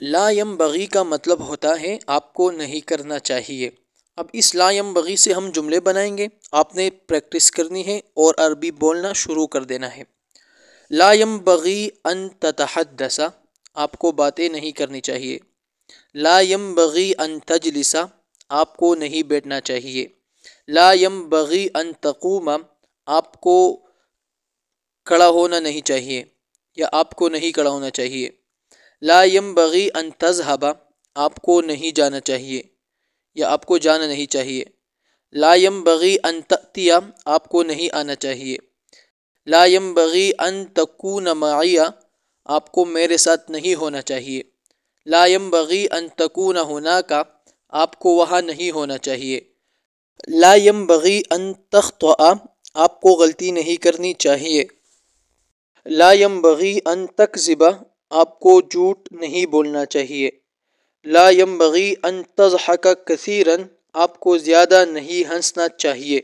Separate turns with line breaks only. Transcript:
لا ينبغی کا مطلب ہوتا ہے آپ کو نہیں کرنا چاہیے۔ اب اس لا ينبغی سے ہم جملے بنائیں گے، آپ نے پریکٹس کرنی ہے اور عربی بولنا شروع کر دینا ہے۔ لا ينبغی ان تتحدث، آپ کو باتیں نہیں کرنی چاہیے۔ لا ينبغی ان تجلس، آپ کو نہیں بیٹھنا چاہیے۔ لا ينبغی ان تقوم، آپ کو کھڑا ہونا نہیں چاہیے یا آپ کو نہیں کھڑا ہونا چاہیے۔ لا ينبغی ان تذهب، آپ کو نہیں جانا چاہیے یا آپ کو جانا نہیں چاہیے۔ لا ينبغی ان تأتی، آپ کو نہیں آنا چاہیے۔ لا ينبغی ان تکون معی، آپ کو میرے ساتھ نہیں ہونا چاہیے۔ لا ينبغی ان تکون هناک، آپ کو وہاں نہیں ہونا چاہیے۔ لا ينبغی ان تخطئ، آپ کو غلطی نہیں کرنی چاہیے۔ لا ينبغی ان تکذب، آپ کو جھوٹ نہیں بولنا چاہیے۔ لا ينبغی ان تضحک کثیرا، آپ کو زیادہ نہیں ہنسنا چاہیے۔